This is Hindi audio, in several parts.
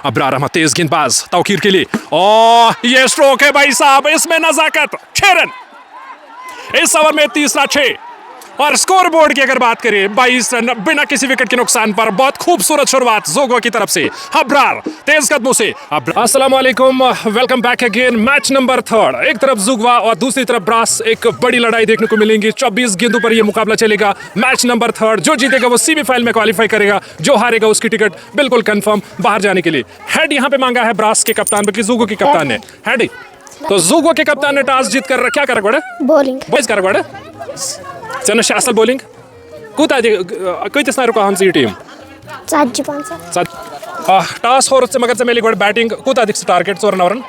अब्रार अहमद तेज गेंदबाज तौकीर के लिए, और ये स्ट्रोक है भाई साहब, इसमें नजाकत। 6 रन इस ओवर में, तीसरा 6। और स्कोर बोर्ड की अगर बात करें 22 रन बिना किसी विकेट के नुकसान पर। बहुत खूबसूरत शुरुआत जोगवा की तरफ से, अब्रार तेज कदमों से। अस्सलाम वालेकुम, welcome back again. Match number 3, एक तरफ जोगवा और दूसरी तरफ ब्रास। एक बड़ी लड़ाई देखने को मिलेंगी, 24 गेंदों पर यह मुकाबला चलेगा। मैच नंबर 3, जो जीतेगा वो सेमीफाइनल में क्वालिफाई करेगा, जो हारेगा उसकी टिकट बिल्कुल कंफर्म बाहर जाने के लिए। हेड यहाँ पे मांगा है ब्रास के कप्तान, बल्कि जोगो के कप्तान ने हेड। तो जोगो के कप्तान ने टॉस जीत कर क्या करा? बॉलिंग करा Cennet असल bowling. Kaitis nairu kahan si team? 4-5. Toss horse magar se meli god batting. Kuta dikse target scorer nawaran.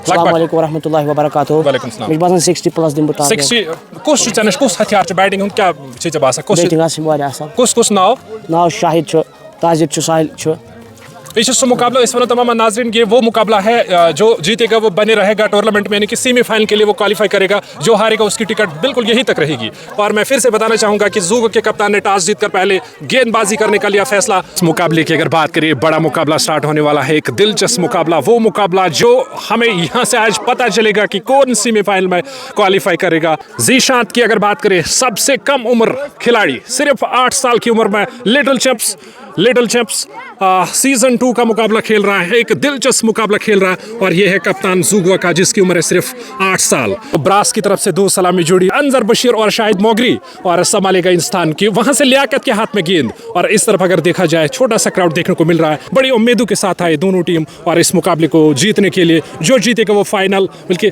Assalamualaikum warahmatullahi wabarakatuh. Walaikum salam. Mich basan 60 plus din bu target. 60 kus Cennet kus hathiyar ch batting hun kya cheez basa kus Batting asim wari asal. kus naw Shahid chu, Tajib chu, Sahil chu. इस मुकाबला इस वक्त तमाम नाजरीन ये वो मुकाबला है जो जीतेगा वो बने रहेगा टूर्नामेंट में, यानी कि सेमीफाइनल के लिए वो क्वालिफाई करेगा, जो हारेगा उसकी टिकट बिल्कुल यहीं तक रहेगी। और मैं फिर से बताना चाहूंगा कि जोगो के कप्तान ने टॉस जीतकर पहले गेंदबाजी करने का लिया फैसला। इस मुकाबले की अगर बात करें, बड़ा मुकाबला स्टार्ट होने वाला है, एक दिलचस्प मुकाबला, वो मुकाबला जो हमें यहाँ से आज पता चलेगा कि कौन सेमीफाइनल में क्वालिफाई करेगा। जीशांत की अगर बात करें, सबसे कम उम्र खिलाड़ी, सिर्फ 8 साल की उम्र में लिटिल चैंप्स सीजन 2 का मुकाबला खेल रहा है, एक दिलचस्प मुकाबला खेल रहा है। और यह है कप्तान जोगवा का, जिसकी उम्र है सिर्फ 8 साल। ब्रास की तरफ से 2 सलामी जुड़ी, अंजर बशीर और शाहिद मोगरी, और संभालेगा इन स्थान की। वहां से लियाकत के हाथ में गेंद, और इस तरफ अगर देखा जाए छोटा सा क्राउड देखने को मिल रहा है। बड़ी उम्मीदों के साथ आए दोनों टीम, और इस मुकाबले को जीतने के लिए जो जीतेगा वो फाइनल बल्कि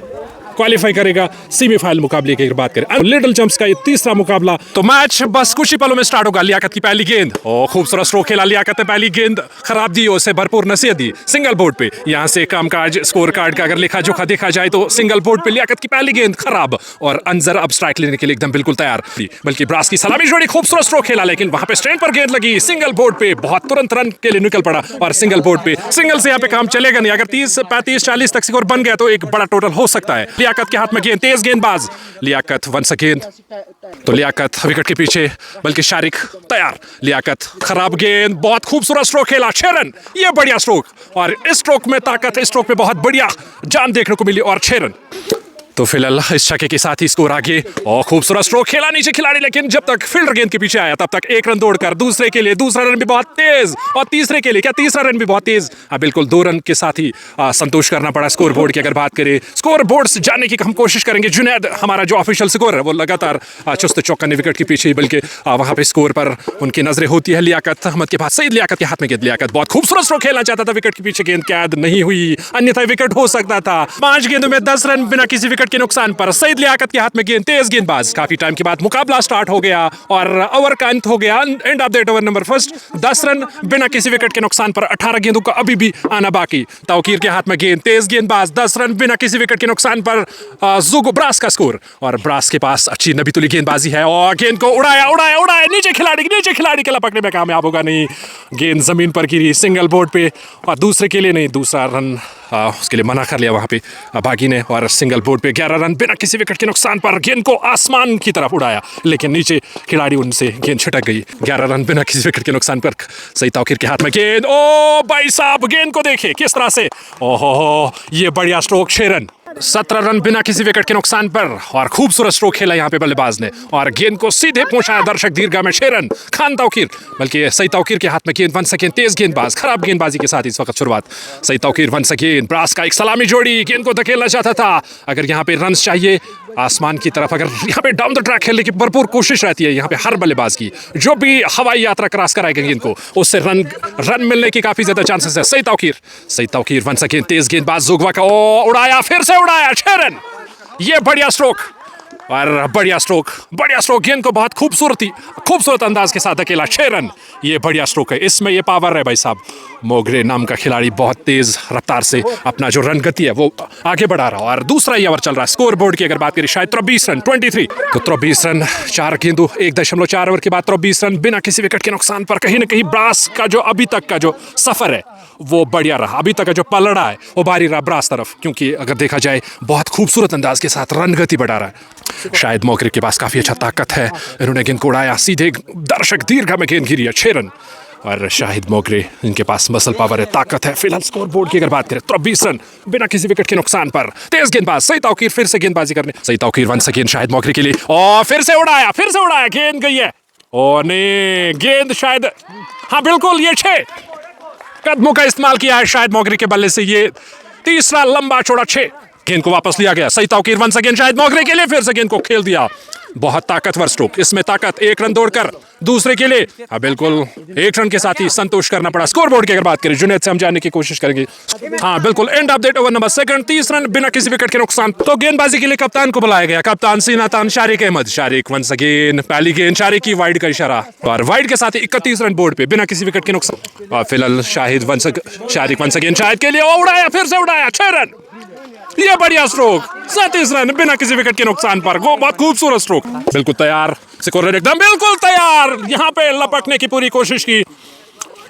क्वालिफाई करेगा सेमीफाइनल मुकाबले की अगर बात करें। लिटिल चैंप्स का ये तीसरा मुकाबला, तो मैच बस कुछ ही पलों में स्टार्ट होगा। लियाकत की पहली गेंद, खूबसूरत स्ट्रोक खेला लियाकत ने, पहली गेंद खराब दी, उसे भरपूर नसीहत दी सिंगल बोर्ड पे। यहां से कामकाज स्कोर कार्ड का अगर लेखा जोखा देखा जाए तो सिंगल बोर्ड पे लियाकत की पहली गेंद खराब, और अंजर अब स्ट्राइक लेने के लिए एकदम बिल्कुल तैयार। बल्कि ब्रास की सलामी जोड़ी, खूबसूरत स्ट्रोक खेला, लेकिन वहां पे स्टैंड पर गेंद लगी सिंगल बोर्ड पे, बहुत तुरंत रन के लिए निकल पड़ा। और सिंगल बोर्ड पे सिंगल से यहाँ पे काम चलेगा नहीं, अगर 30, 35, 40 तक स्कोर बन गया तो एक बड़ा टोटल हो सकता है। लियाकत के हाथ में गेंद, तेज गेंदबाज लियाकत वंस अगेन, तो लियाकत विकेट के पीछे, बल्कि शारिक तैयार। लियाकत खराब गेंद, बहुत खूबसूरत स्ट्रोक खेला, 6 रन, ये बढ़िया स्ट्रोक, और इस स्ट्रोक में ताकत, इस स्ट्रोक में बहुत बढ़िया जान देखने को मिली, और 6 रन। तो फिलहाल इस छक्के के साथ ही स्कोर आगे, और खूबसूरत स्ट्रोक खेला नीचे खिलाड़ी, लेकिन जब तक फील्डर गेंद के पीछे आया तब तक 1 रन दौड़कर दूसरे के लिए, दूसरा रन भी बहुत तेज, और तीसरे के लिए क्या तीसरा रन भी बहुत तेज, बिल्कुल 2 रन के साथ ही संतोष करना पड़ा। स्कोर बोर्ड की अगर बात करें, स्कोर बोर्ड से जाने की हम कोशिश करेंगे। जुनैद हमारा जो ऑफिशियल स्कोर है वो लगातार चुस्त चौकन्ने विकेट के पीछे, बल्कि वहां पे स्कोर पर उनकी नजरें होती है। लियाकत अहमद के पास, सईद लियाकत के हाथ में गेंद, लियाकत बहुत खूबसूरत स्ट्रोक खेलना चाहता था, विकेट के पीछे गेंद कैद नहीं हुई, अन्यथा विकेट हो सकता था। 5 गेंदों में 10 रन बिना किसी विकेट के नुकसान पर। सईद लियाकत के हाथ में गेंद, तेज गेंदबाज। काफी टाइम के बाद मुकाबला स्टार्ट हो गया, और ओवर का अंत हो गया, end of that over number first. 10 run बिना किसी विकेट के नुकसान पर, 18 गेंदों का अभी भी आना बाकी। तौकीर के हाथ में गेंद, तेज गेंदबाज, 10 रन बिना किसी विकेट के नुकसान पर। जोगो ब्रास का स्कोर, और ब्रास के पास अच्छी नबी तुली गेंदबाजी है, और गेंद को उड़ाया, नीचे खिलाड़ी के लपकने में कामयाब होगा नहीं, गेंद जमीन पर गिरी सिंगल बोर्ड पे, और दूसरे के लिए नहीं, दूसरा रन उसके लिए मना कर लिया वहां पे बागी ने, और सिंगल बोर्ड पे 11 रन बिना किसी विकेट के नुकसान पर। गेंद को आसमान की तरफ उड़ाया, लेकिन नीचे खिलाड़ी उनसे गेंद छिटक गई। 11 रन बिना किसी विकेट के नुकसान पर। सही तौकीर के हाथ में गेंद, ओ भाई साहब, गेंद को देखे किस तरह से, ओहो, ये बढ़िया स्ट्रोक, 6 रन, 17 रन बिना किसी विकेट के नुकसान पर, और खूबसूरत स्ट्रोक खेला यहाँ पे बल्लेबाज ने, और गेंद को सीधे पहुंचाया दर्शक दीर्घा में। 6 रन, खान तौकीर, बल्कि सही तौकीर के हाथ में गेंद, वन सेकेंड, तेज गेंदबाज, खराब गेंदबाजी के साथ इस वक्त शुरुआत। सही तौकीर वन सेकेंड, ब्रास का एक सलामी जोड़ी, गेंद को धकेलना चाहता था। अगर यहाँ पे रन चाहिए आसमान की तरफ, अगर यहाँ पे डाउन द ट्रैक खेलने की भरपूर कोशिश रहती है यहाँ पे हर बल्लेबाज की, जो भी हवाई यात्रा क्रॉस कराएगा गेंद को, उससे रन मिलने की काफी ज्यादा चांसेस है। सही तौकीर वन सेकेंड, तेज गेंदबाज जोगवा का, उड़ाया, फिर से उड़ाया, 6 रन, ये बढ़िया स्ट्रोक, और बढ़िया स्ट्रोक, गेंद को बहुत खूबसूरत अंदाज के साथ अकेला, 6 रन, ये बढ़िया स्ट्रोक है, इसमें ये पावर है भाई साहब। मोगरे नाम का खिलाड़ी बहुत तेज रफ्तार से अपना जो रन गति है वो आगे बढ़ा रहा, और दूसरा ही ओवर चल रहा है। स्कोर बोर्ड की अगर बात करें, शायद 23 रन, 23, तो 23 रन, 4 गेंदों 1.4 ओवर के बाद 23 रन बिना किसी विकेट के नुकसान पर। कहीं ना कहीं ब्रास का जो अभी तक का जो सफर है वो बढ़िया रहा, अभी तक का जो पलड़ा है वो भारी रहा ब्रास तरफ, क्योंकि अगर देखा जाए बहुत खूबसूरत अंदाज के साथ रन गति बढ़ा रहा है। शायद मोगरे के पास काफी अच्छा ताकत है, इन्होंने गेंद को उड़ाया, सीधे दर्शक दीर्घा में गेंद गिरी है, 6 रन, और शाहिद मोगरे, इनके पास मसल पावर है, ताकत है। फिलहाल स्कोर बोर्ड की अगर बात करें तो 20 रन बिना किसी विकेट के नुकसान पर। तेज गेंदबाज सही तौकीर, फिर से गेंदबाजी करने, सही तौकीर वंस अगेन शाहिद मोगरे के लिए, और फिर से उड़ाया, गेंद गई है। ओ नहीं, गेंद शायद, हाँ बिल्कुल, ये 6 कदमों का इस्तेमाल किया है शाहिद मोगरे के बल्ले से। ये तीसरा लंबा चौड़ा 6, गेंद को वापस लिया गया। सही तौकीर वंस अगेन शाहिद मोगरे के लिए, फिर से गेंद को खेल दिया। बहुत ताकतवर स्ट्रोक, इसमें ताकत। 1 रन दौड़कर दूसरे के लिए, हाँ बिल्कुल 1 रन के साथ ही संतोष करना पड़ा। स्कोर बोर्ड की अगर बात करें जुनैद से हम जानने की कोशिश करेंगे। हाँ बिल्कुल, end of that over number 2, 30 run बिना किसी विकेट के नुकसान। तो गेंदबाजी के लिए कप्तान को बुलाया गया, कप्तान सीनातान शारिक अहमद। शारिक वंस अगेन, पहली गेंद शारिक की, वाइड का इशारा, और वाइड के साथ ही 31 रन बोर्ड पे बिना किसी विकेट के नुकसान। और फिलहाल शारिक वंस अगेन शाहिद के लिए, उड़ाया, फिर से उड़ाया, 6 रन। ये बढ़िया स्ट्रोक, 37 रन बिना किसी विकेट के नुकसान पर। बहुत खूबसूरत स्ट्रोक, बिल्कुल तैयार, स्कोरर एकदम बिल्कुल तैयार। यहाँ पे लपकने की पूरी कोशिश की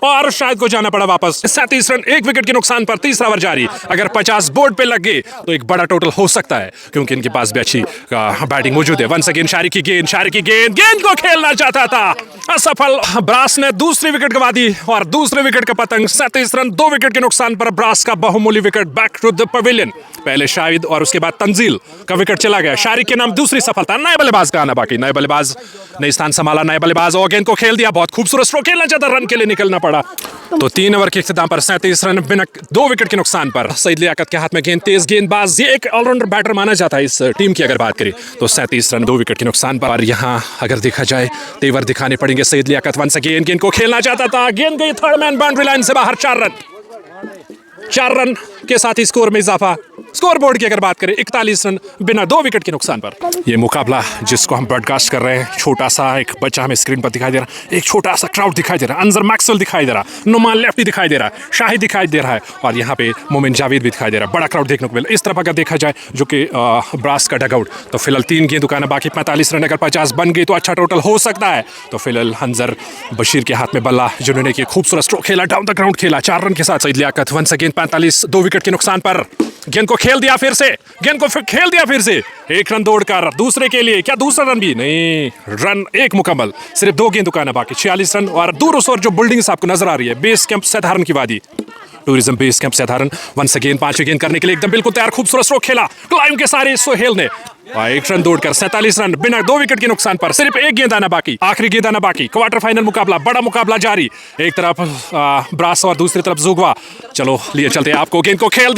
और शायद को जाना पड़ा वापस। 37 रन 1 विकेट के नुकसान पर, तीसरा ओवर जारी। अगर 50 बोर्ड पे लग गए तो एक बड़ा टोटल हो सकता है, क्योंकि इनके पास भी अच्छी बैटिंग मौजूद है। वंस अगेन शारिक की गेंद को खेलना चाहता था, असफल। ब्रास ने दूसरी विकेट गंवा दी और दूसरे विकेट का पतंग। 37 रन 2 विकेट के नुकसान पर ब्रास का बहुमूल्य wicket back to the pavilion. पहले शाहिद और उसके बाद तंजील का विकेट चला गया। शारिक के नाम दूसरी सफलता। नए बल्लेबाज का आना बाकी, नए बल्लेबाज ने स्थान संभाला। नए बल्लेबाज और गेंद को खेल दिया, बहुत खूबसूरत स्ट्रोक, खेलना चाहता, रन के लिए निकलना पड़ा। तो 3 ओवर के इख्तिताम पर 37 रन बिना 2 विकेट के नुकसान पर। सईद लियाकत के हाथ में गेंद, तेज गेंदबाज, ये एक ऑलराउंडर बैटर माना जाता है इस टीम की अगर बात करें तो। 37 रन 2 विकेट के नुकसान पर। और यहाँ अगर देखा जाए तेवर दिखाने पड़ेंगे। सईद लियाकत वंस अगेन, गेंद को खेलना चाहता था, गेंद गई थर्ड मैन बाउंड्री लाइन से बाहर। 4 रन के साथ ही स्कोर में इजाफा। स्कोर बोर्ड की अगर बात करें 41 रन बिना 2 विकेट के नुकसान पर। यह मुकाबला जिसको हम ब्रॉडकास्ट कर रहे हैं, छोटा सा एक बच्चा हमें स्क्रीन पर दिखाई दे रहा है, एक छोटा सा क्राउड दिखाई दे रहा है। अंजर मैक्सवेल दिखाई दे रहा है, नुमान लेफ्टी दिखाई दे रहा है, शाहिद दिखाई दे रहा है, और यहाँ पे मोमिन जावेद भी दिखाई दे रहा है। बड़ा क्राउड देखने को मिला। इस तरफ अगर देखा जाए जो कि ब्रास का डगआउट, तो फिलहाल 3 गेंद दुकाना बाकी। 45 रन अगर 50 बन गई तो अच्छा टोटल हो सकता है। तो फिलहाल हंजर बशीर के हाथ में बल्ला, जिन्होंने की खूबसूरत स्ट्रोक खेला, डाउन द ग्राउंड खेला। 4 रन के साथ Saeed Liaquat once again 45, 2 wicket के नुकसान पर। गेंद को खेल दिया, फिर से गेंद को खेल दिया, फिर से 1 रन दौड़कर दूसरे के लिए, क्या दूसरा रन भी नहीं, रन 1 मुकम्मल। सिर्फ 2 गेंद दुकाना बाकी, 46 रन। और दूर उस और जो बिल्डिंग्स आपको नजर आ रही है, बेस कैंप सधारण की वादी, टूरिज्म बेस कैंप सधारण। वंस अगेन 5वीं गेंद करने के लिए एकदम बिल्कुल तैयार, खूबसूरत स्ट्रोक खेला, क्लाइम के सारे सोहेल ने। 1 रन दौड़कर 47 रन बिना 2 विकेट के नुकसान पर। सिर्फ 1 गेंद आना बाकी, आखिरी गेंद आना बाकी। क्वार्टर फाइनल मुकाबला, बड़ा मुकाबला जारी। एक तरफ ब्रास और दूसरी तरफ जुगवा। चलो लिए चलते हैं आपको। गेंद को खेल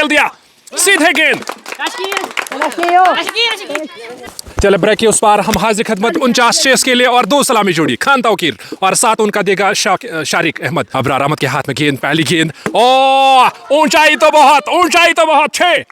दिया, सीधे गेंद। चले ब्रेक के उस पार हम हाजिर खदमत 49 चेस के लिए और 2 सलामी जोड़ी, खान तौकीर और साथ उनका देगा शारिक अहमद। अबरार अहमद के हाथ में गेंद, पहली गेंद, ऊंचाई तो बहुत 6।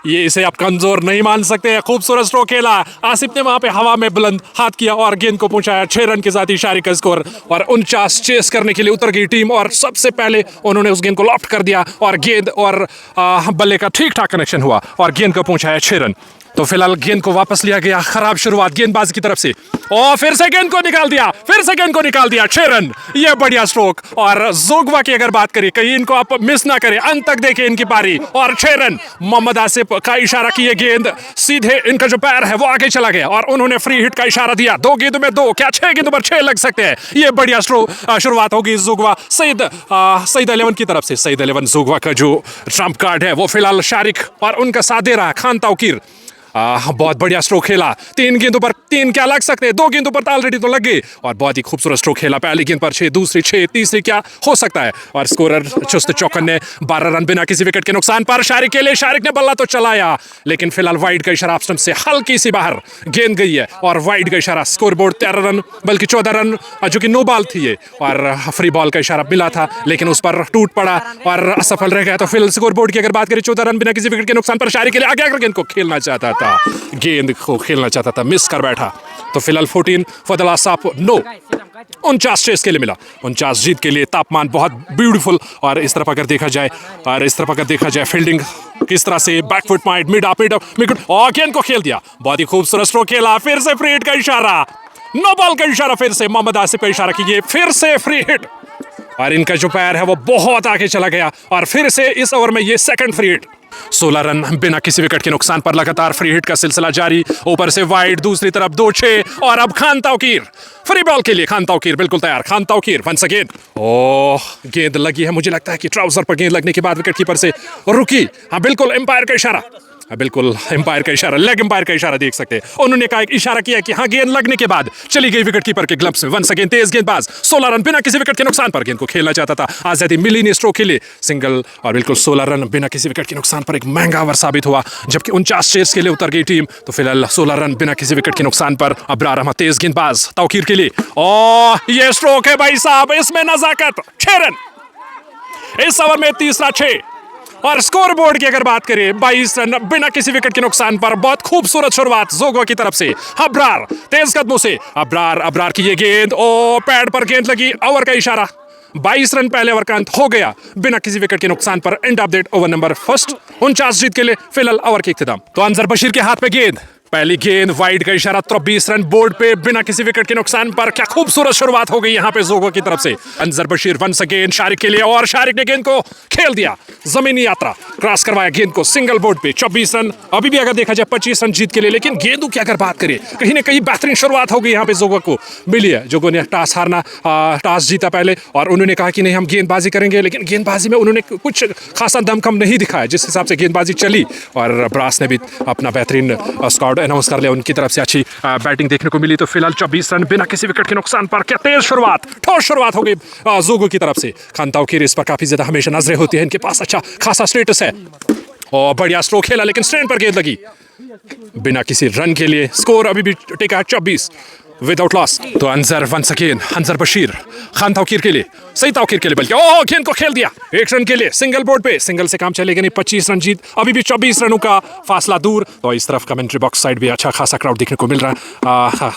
ये इसे आप कमजोर नहीं मान सकते हैं। खूबसूरत स्ट्रोक खेला, आसिफ ने वहां पे हवा में बुलंद हाथ किया और गेंद को पहुंचाया। 6 रन के साथ ही शारिक का स्कोर। और 49 चेस करने के लिए उतर गई टीम और सबसे पहले उन्होंने उस गेंद को लॉफ्ट कर दिया और गेंद और बल्ले का ठीक ठाक कनेक्शन हुआ और गेंद को पहुंचाया 6 रन। तो फिलहाल गेंद को वापस लिया गया। खराब शुरुआत गेंदबाज की तरफ से, और फिर से गेंद को निकाल दिया, 6 रन। ये बढ़िया स्ट्रोक। और जोगवा की अगर बात करें, कहीं इनको आप मिस ना करें, अंत तक देखें इनकी पारी, और 6 रन। मोहम्मद आसिफ का इशारा की ये गेंद सीधे, इनका जो पैर है वो आगे चला गया और उन्होंने फ्री हिट का इशारा दिया। 2 गेंदों में 2, क्या 6 गेंदों पर 6 लग सकते हैं। ये बढ़िया शुरुआत होगी जोगवा सईद 11 की तरफ से। सईद 11 जोगवा का जो ट्रम्प कार्ड है वो फिलहाल शारिक और उनका साथ दे रहा है खान तौकीर। बहुत बढ़िया स्ट्रोक खेला। 3 गेंदों पर 3 क्या लग सकते हैं, 2 गेंदों पर ऑलरेडी तो लग गए। और बहुत ही खूबसूरत स्ट्रोक खेला। पहली गेंद पर 6, दूसरी 6, तीसरी क्या हो सकता है। और स्कोरर चुस्त चौकन ने 12 रन बिना किसी विकेट के नुकसान पर। शारिक के लिए, शारिक ने बल्ला तो चलाया, लेकिन फिलहाल वाइड का इशारा स्टंप से हल्की सी बाहर गेंद गई है और वाइड का इशारा। स्कोर बोर्ड 13 रन बल्कि 14 रन, जो कि नो बॉल थी ये, और फ्री बॉल का इशारा मिला था लेकिन उस पर टूट पड़ा और असफल रह गया। तो फिलहाल स्कोर बोर्ड की अगर बात करें 14 रन बिना किसी विकेट के नुकसान पर। शारिक के लिए आगे आकर गेंद को खेलना चाहता था, मिस कर बैठा। तो फिलहाल 14 for the last of no. 49 chase के लिए मिला, 49 जीत के लिए। तापमान बहुत ब्यूटीफुल। और इस तरफ अगर देखा जाए फील्डिंग किस तरह से, बैकफुट पॉइंट, मिड अप, और गेंद को खेल दिया। बहुत ही खूबसूरत स्ट्रोक खेला। फिर से फ्री हिट का इशारा, नो बॉल का इशारा, फिर से मोहम्मद आसिफ का इशारा कीजिए, फिर से फ्री हिट। और इनका जो पैर है वो बहुत आगे चला गया और फिर से इस ओवर में ये सेकंड फ्री हिट। 16 रन बिना किसी विकेट के नुकसान पर। लगातार फ्री हिट का सिलसिला जारी, ऊपर से वाइड, दूसरी तरफ 2-6 और अब खान ताउकीर फ्री बॉल के लिए। खान ताउकीर बिल्कुल तैयार। Khan Tauqeer once again. Oh, गेंद लगी है, मुझे लगता है कि ट्राउजर पर गेंद लगने के बाद विकेट कीपर से रुकी। हाँ बिल्कुल, एम्पायर का इशारा, बिल्कुल एम्पायर का इशारा, लेग एम्पायर का इशारा देख सकते हैं। उन्होंने कहा, इशारा किया कि हाँ गेंद लगने के बाद चली गई विकेट कीपर के ग्लव्स में। वंस अगेन तेज गेंदबाज 16 रन बिना किसी विकेट के नुकसान पर गेंद को खेलना चाहता था। आजादी मिली नहीं स्ट्रोक के लिए, सिंगल और बिल्कुल 16 रन बिना किसी विकेट के नुकसान पर। एक महंगा ओवर साबित हुआ, जबकि 49 चेस के लिए उतर गई टीम। तो फिलहाल 16 रन बिना किसी विकेट के नुकसान पर। अब्रार अहमद तेज गेंदबाज ताउकीर के लिए। और ये स्ट्रोक है भाई साहब, इसमें नजाकत। 6 रन इस ओवर में, तीसरा 6। और स्कोर बोर्ड की अगर बात करें, 22 रन बिना किसी विकेट के नुकसान पर। बहुत खूबसूरत शुरुआत जोगवा की तरफ से। अब्रार तेज कदमों से, अब्रार की ये गेंद, ओ पैड पर गेंद लगी। ओवर का इशारा, 22 रन पहले ओवर का अंत हो गया बिना किसी विकेट के नुकसान पर। End of that over number first. 49 जीत के लिए फिलहाल ओवर के इख्तिताम। तो अंजर बशीर के हाथ में गेंद, पहली गेंद, वाइड का इशारा। 23 रन बोर्ड पे बिना किसी विकेट के नुकसान पर। क्या खूबसूरत शुरुआत हो गई यहाँ पे जोगवा की तरफ से। अंजर बशीर वंस अगेन शारिक के लिए, और शारिक ने गेंद को खेल दिया, जमीनी यात्रा क्रॉस करवाया गेंद को सिंगल बोर्ड पे। 24 रन अभी भी अगर देखा जाए 25 रन जीत के लिए। लेकिन गेंदों की अगर बात करें, कहीं ना कहीं बेहतरीन शुरुआत हो गई यहाँ पे जोगवा को मिली है। जोगवा ने टॉस जीता पहले, और उन्होंने कहा कि नहीं हम गेंदबाजी करेंगे, लेकिन गेंदबाजी में उन्होंने कुछ खासा दमखम नहीं दिखाया जिस हिसाब से गेंदबाजी चली। और ब्रास ने भी अपना बेहतरीन स्क्वाड अनाउंस कर लिया, उनकी तरफ से अच्छी बैटिंग देखने को मिली। तो फिलहाल 24 रन बिना किसी विकेट के नुकसान पर। क्या तेज शुरुआत, ठोस शुरुआत हो गई जोगो की तरफ से। खान ताउकीर इस पर काफी ज्यादा हमेशा नजरें होती है, इनके पास अच्छा खासा स्टेटस है। और बढ़िया स्ट्रोक खेला, लेकिन स्टैंड पर गेंद लगी बिना किसी रन के लिए। स्कोर अभी भी टिका है 24 विदाउट लॉस। तो अंजर वंस अगेन, अंजर बशीर खान ताउकीर के लिए, सही ताउकीर के लिए बल्कि। ओह, गेंद को खेल दिया 1 रन के लिए सिंगल बोर्ड पे। सिंगल से काम चलेगा नहीं, 25 रन जीत, अभी भी 24 रनों का फासला दूर। तो इस तरफ कमेंट्री बॉक्स साइड भी अच्छा खासा क्राउड देखने को मिल रहा है,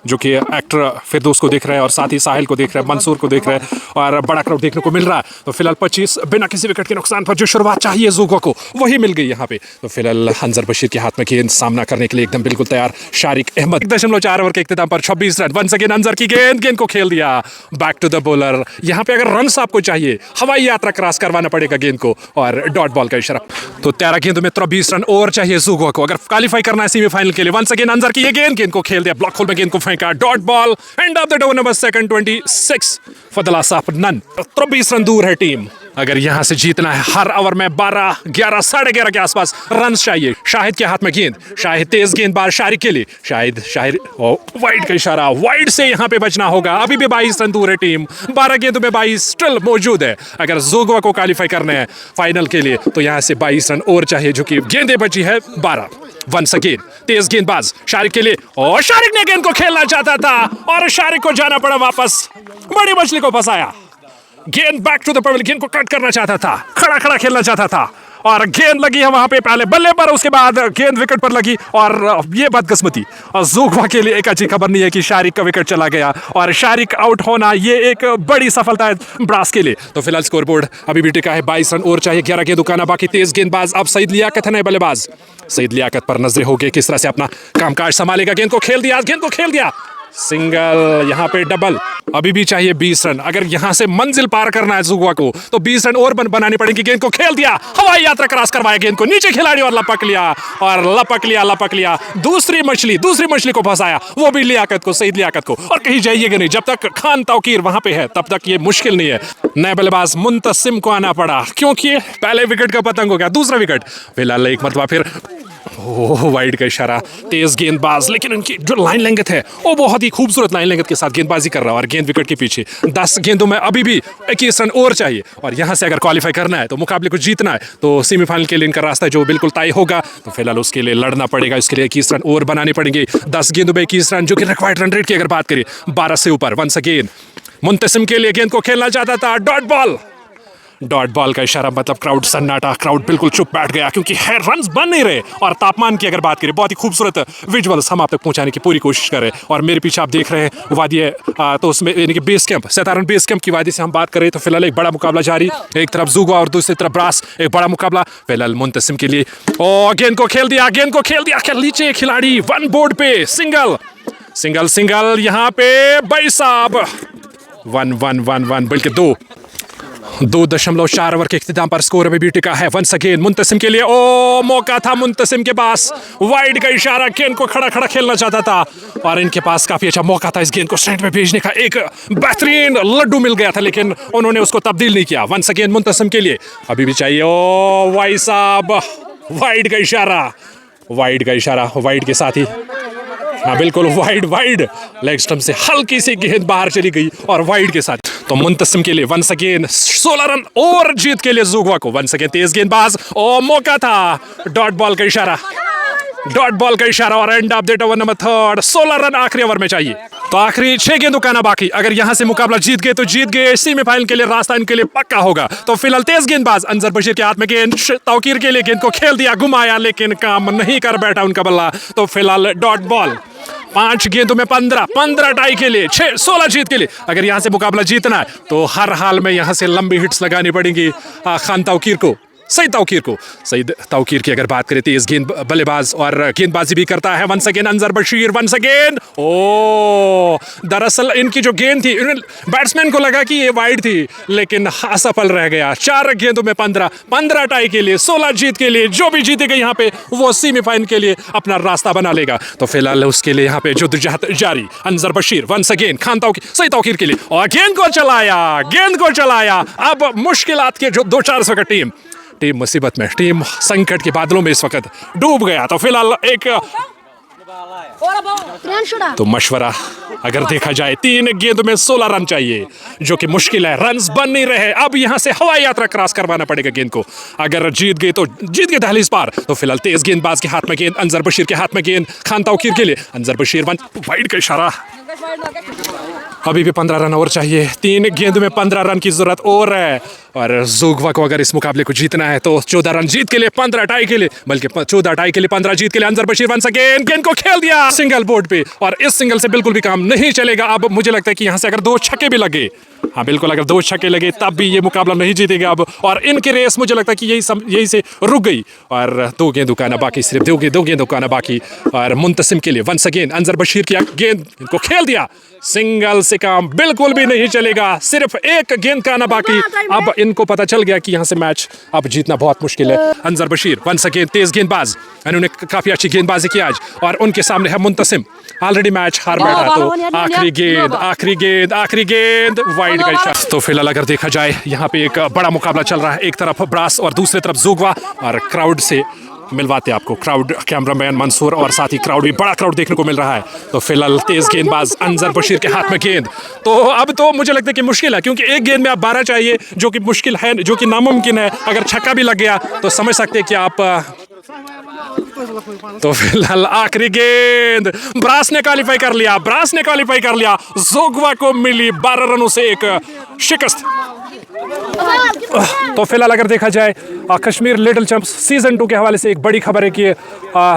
जो कि एक्टर फिरदौस को देख रहा है, और साथ ही साहिल को देख रहा है, मंसूर को देख रहा है, और बड़ा क्राउड देखने को मिल रहा है। तो फिलहाल 25 बिना किसी विकेट के नुकसान पर। जो शुरुआत चाहिए जोगवा को, वही मिल गई यहाँ पे। तो फिलहाल अंजर बशीर के हाथ में गेंद, सामना करने के लिए एकदम बिल्कुल तैयार शारिक अहमद। 1.4 ओवर के इख्तिताम पर 26 रन। वंस अगेन अंजर की गेंद को खेल दिया बैक टू द बॉलर। यहाँ पे अगर रन आपको चाहिए, हवाई यात्रा क्रॉस करवाना पड़ेगा गेंद को, और डॉट बॉल का इशारा। तो 13 गेंदों में 23 रन और चाहिए जोगवा को अगर क्वालिफाई करना है सेमीफाइनल के लिए। वंस अगेन अंजर की ये गेंद को खेल दिया, ब्लॉक होल में गेंद को फेंका, dot ball. End of the over number second, 26 for the loss of none. 23 run दूर है टीम। अगर यहां से जीतना है, हर ओवर में 12, 11, 11.5 के आसपास रन चाहिए। शाहिद के हाथ में गेंद, शाहिद तेज गेंदबाज शारिक के लिए। शाहिद वाइड का इशारा, वाइड से यहां पे बचना होगा। अभी भी 22 रन दूर है टीम, 12 गेंदों में 22 स्टिल मौजूद है। अगर जोगवा को क्वालिफाई करना है फाइनल के लिए, तो यहां से 22 रन और चाहिए, जो कि गेंदें बची है 12। वंस अगेन तेज गेंदबाज शारिक के लिए, और शारिक ने गेंद को खेलना चाहता था, और शारिक को जाना पड़ा वापस। बड़ी मछली को फंसाया। गेंद बैक टू द पवेलियन, गेंद को कट करना चाहता था, खड़ा खेलना चाहता था, और गेंद लगी है वहां पे पहले बल्ले पर, उसके बाद गेंद विकेट पर लगी। और ये बदकिस्मती और जोगवा के लिए एक अच्छी खबर नहीं है कि शारिक का विकेट चला गया, और शारिक आउट होना ये एक बड़ी सफलता है ब्रास के लिए। तो फिलहाल स्कोर बोर्ड अभी भी टिका है, 22 रन और चाहिए, 11 गेंद दुकाना बाकी। तेज गेंदबाज अब सईद लियाकत है नए बल्लेबाज। सईद लियाकत पर नजरें हो गई किस तरह से अपना कामकाज संभालेगा। गेंद को खेल दिया, सिंगल, यहाँ पे डबल। अभी भी चाहिए 20 रन। अगर यहाँ से मंजिल पार करना है जोगवा को, तो 20 रन और बनाने पड़ेंगे। गेंद को खेल दिया, हवाई यात्रा क्रॉस करवाया, गेंद को नीचे खिलाड़ी और लपक लिया। दूसरी मछली को फंसाया, वो भी लियाकत को, सईद लियाकत को। और कहीं जाइएगा नहीं, जब तक खान ताउकीर वहां पे है तब तक ये मुश्किल नहीं है। नए बल्लेबाज मुंतसिम को आना पड़ा, क्योंकि पहले विकेट का पतंग हो गया, दूसरा विकेट। फिलहाल एक मरतबा फिर वाइड का इशारा, तेज गेंदबाज, लेकिन उनकी जो लाइन लेंथ है वो बहुत ही खूबसूरत लाइन लेंथ के साथ गेंदबाजी कर रहा है, और गेंद विकेट के पीछे। 10 गेंदों में अभी भी 21 रन और चाहिए, और यहाँ से अगर क्वालिफाई करना है, तो मुकाबले को जीतना है, तो सेमीफाइनल के लिए इनका रास्ता जो बिल्कुल तय होगा। तो फिलहाल उसके लिए लड़ना पड़ेगा, इसके लिए 21 रन और बनाने पड़ेंगे। 10 गेंदों में 21 रन, जो कि रिक्वायर्ड रन रेट की अगर बात करें 12 से ऊपर। वंस अगेन मुंतसिम के लिए गेंद को खेलना चाहता था, डॉट बॉल का इशारा, मतलब क्राउड सन्नाटा, क्राउड बिल्कुल चुप बैठ गया, क्योंकि है रन्स बन नहीं रहे। और तापमान की अगर बात करें, बहुत ही खूबसूरत विजुअल्स हम आप तक पहुंचाने की पूरी कोशिश कर रहे हैं। और मेरे पीछे आप देख रहे हैं वादी, तो उसमें यानी कि बेस कैंप, सतारन बेस कैंप की वादी से हम बात करें, तो फिलहाल एक बड़ा मुकाबला जारी, एक तरफ जोगवा और दूसरी तरफ ब्रास, एक बड़ा मुकाबला फिलहाल मुंतसिम के लिए। और गेंद को खेल दिया, नीचे खिलाड़ी, वन बोर्ड पे, सिंगल यहाँ पे भाई साहब, 1 बल्कि 2। 2.4 ओवर के इख्तिताम पर स्कोर अभी भी टिका है। वंस अगेन मुंतसिम के लिए, ओ मौका था मुंतसिम के पास, वाइड का इशारा, गेंद को खड़ा खड़ा खेलना चाहता था और इनके पास काफी अच्छा मौका था इस गेंद को स्टैंड में भेजने का। एक बेहतरीन लड्डू मिल गया था लेकिन उन्होंने उसको तब्दील नहीं किया। वंस अगेन मुंतसिम के लिए अभी भी चाहिए, ओ भाई साहब, वाइड का इशारा, वाइड का इशारा, वाइड के साथ ही, हाँ बिल्कुल वाइड, वाइड लेग स्टंप से हल्की सी गेंद बाहर चली गई और वाइड के साथ। तो मुंतसिम के लिए वंस अगेन 16 रन और जीत के लिए ज़ुगवा को। वंस अगेन तेज गेंदबाज, ओ मौका था, डॉट बॉल का इशारा, डॉट बॉल का इशारा और end of that over number 3। 16 run आखिरी ओवर में चाहिए। तो आखिरी 6 गेंदों का ना बाकी, अगर यहां से मुकाबला जीत गए तो जीत गए, सेमीफाइनल के लिए रास्ता इनके लिए पक्का होगा। तो फिलहाल तेज गेंदबाज अंजर बशीर के हाथ में गेंद, तौकीर के लिए गेंद को खेल दिया, घुमाया लेकिन काम नहीं कर बैठा उनका बल्ला। तो फिलहाल डॉट बॉल, 5 गेंदों में 15 टाई के लिए, 16 जीत के लिए। अगर यहां से मुकाबला जीतना है तो हर हाल में यहां से लंबी हिट्स लगानी पड़ेंगी खान तौकीर को, सईद तौकीर को। सईद तौकीर की अगर बात करें तेज गेंद बल्लेबाज और गेंदबाजी भी करता है। Once again Anjar Bashir, once again, ओ दरअसल इनकी जो गेंद थी, बैट्समैन को लगा कि ये वाइड थी लेकिन असफल रह गया। 4 गेंदों में 15 टाई के लिए, 16 जीत के लिए। जो भी जीतेगा यहाँ पे वो सेमीफाइनल के लिए अपना रास्ता बना लेगा। तो फिलहाल उसके लिए यहाँ पे जद्दोजहद जारी। अंजर बशीर वंस अगेन, खान तौकीर, सईद तौकीर के लिए, और गेंद को चलाया। अब मुश्किलात के जो 2-4 सौ का टीम मुसीबत में, टीम संकट के बादलों में इस वक्त डूब गया। तो फिलहाल एक तो मशवरा अगर देखा जाए, 3 गेंदों में 16 रन चाहिए जो कि मुश्किल है, रन्स बन नहीं रहे। अब यहां से हवाई यात्रा क्रॉस करवाना पड़ेगा गेंद को। अगर जीत गए तो जीत गए दहलीज पार। तो फिलहाल तेज गेंदबाज के हाथ में गेंद, अंजर बशीर के हाथ में गेंद, खान तौकीर के लिए, अंजर बशीर वाइड का इशारा। अभी भी 15 रन और चाहिए, 3 गेंद में 15 रन की जरूरत और है। और ज़ुगवा को अगर इस मुकाबले को जीतना है तो 14 रन जीत के लिए, 15 टाई के लिए, बल्कि 14 टाई के लिए 15 जीत के लिए। अंजर बशीर वंस अगेन, गेंद को खेल दिया सिंगल बोर्ड पे और इस सिंगल से बिल्कुल भी काम नहीं चलेगा। अब मुझे लगता है कि यहाँ से अगर 2 छक्के भी लगे, हाँ बिल्कुल, अगर 2 छक्के लगे तब भी ये मुकाबला नहीं जीतेगा अब। और इनकी रेस मुझे लगता है कि यही से रुक गई। और 2 गेंदों का ना बाकी, सिर्फ 2 गेंदों का ना बाकी। और मुंतसिम के लिए वंस अगेन अंजर बशीर की गेंद को खेल दिया, सिंगल से काम बिल्कुल भी नहीं चलेगा, सिर्फ 1 गेंद का ना बाकी। अब इनको पता चल गया कि यहाँ से मैच अब जीतना बहुत मुश्किल है। अंजर बशीर वंस अगेन तेज गेंदबाज, इन्होंने काफी अच्छी गेंदबाजी की आज और उनके सामने है मुंतसिम, ऑलरेडी मैच हार बैठा। तो आखिरी गेंद वाइड का इशारा। तो फिलहाल अगर देखा जाए यहाँ पे एक बड़ा मुकाबला चल रहा है, एक तरफ ब्रास और दूसरी तरफ ज़ुगवा। और क्राउड से मिलवाते आपको क्राउड, कैमरामैन मंसूर और साथ ही क्राउड भी, बड़ा क्राउड देखने को मिल रहा है। तो फिलहाल तेज गेंदबाज अंजर बशीर के हाथ में गेंद। तो अब तो मुझे लगता है कि मुश्किल है, क्योंकि 1 गेंद में आप 12 चाहिए, जो कि मुश्किल है, जो कि नामुमकिन है। अगर छक्का भी लग गया तो समझ सकते हैं कि आप। तो फिलहाल आखिरी गेंद, ब्रास ने क्वालिफाई कर लिया। ज़ुगवा को मिली 12 रनों से एक शिकस्त। तो फिलहाल अगर देखा जाए कश्मीर लिटिल चैंप्स सीजन 2 के हवाले से एक बड़ी खबर है कि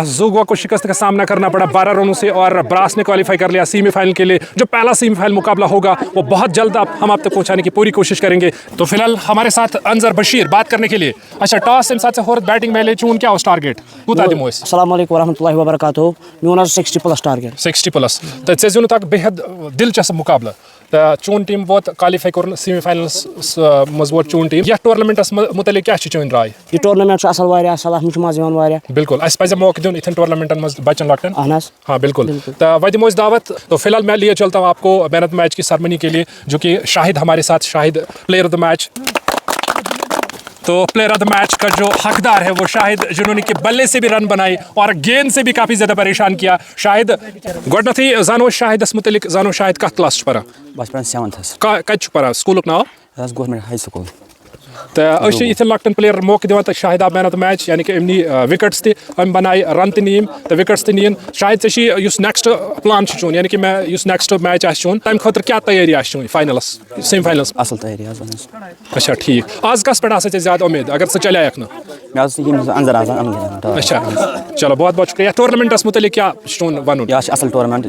ज़ुगवा को शिकस्त का सामना करना पड़ा 12 रनों से और ब्रास ने क्वालिफाई कर लिया सेमीफाइनल के लिए। जो पहला सेमीफाइनल मुकाबला होगा वो बहुत जल्द हम आप तक पहुंचाने की पूरी कोशिश करेंगे। तो फिलहाल हमारे साथ अंजर बशीर बात करने के लिए। अच्छा, टॉस अम साथ से बैटिंग में चून क्या टारगेट अस्सलाम वालेकुम वरहमतुल्लाहि वबरकातुहू। म्यून 60+ टारगेट, 60+। तो ज़ून तक बेहद दिलचस्प मुकाबला। तो चून टीम वोत क्वालिफाई कर सेमीफाइनल्स मज वोत चून टीम। यह टूर्नामेंटस मुतलिक क्या चून राय? यह टूर्नामेंट असल वारिया असल, अत मज मजा वारिया। बिल्कुल, अस पज़ मौका दिन इथन टूर्नामेंटन मज बच्चन लकटन। हाँ बिल्कुल। तो वह दिमो दावत। तो फिलहाल मैं लिए चलता हूँ आपको मैन ऑफ द मैच की सेरेमनी के लिए, जो कि शाहिद हमारे साथ, Shahid player of the match. तो प्लेयर ऑफ द मैच का जो हकदार है वो शाहिद, जिन्होंने कि बल्ले से भी रन बनाई और गेंद से भी काफ़ी ज़्यादा परेशान किया। शाहिद गोडनथी जानो शाहिदस मुतलिक जानो, शाहिद कत क्लास परा? बस 7th कत परा? स्कूल नाव गवर्नमेंट हाई स्कूल। तो इतने लकटन प्लेयर मौका दिवान। तो शाहिद आप मैन ऑफ द मैच, यानी कि अमनी विकेट्स तम बनाई, रन तीन तो विकेट्स तीन। शाहिद से नेक्स्ट प्लान चून, यानी कि मैं नेक्स्ट मैच चून तम खतर क्या तैयारी चून फाइनलस सेमीफाइनलस? असल तैयारी। अच्छा ठीक। आज कस पे ज्यादा उम्मीद अगर सह चले ना? अच्छा चलो, बहुत बहुत शुक्रिया। टूर्नामेंटस मुतलिक क्या चून वन? असल टूर्नामेंट।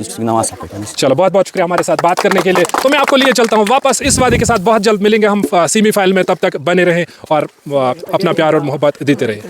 चलो, बहुत बहुत शुक्रिया हमारे साथ बात करने के लिए। तो मैं आपको लिए चलता हूँ वापस इस वादे के साथ, बहुत जल्द मिलेंगे हम सेमीफाइनल में। तब तक बने रहें और अपना प्यार और मोहब्बत देते रहें।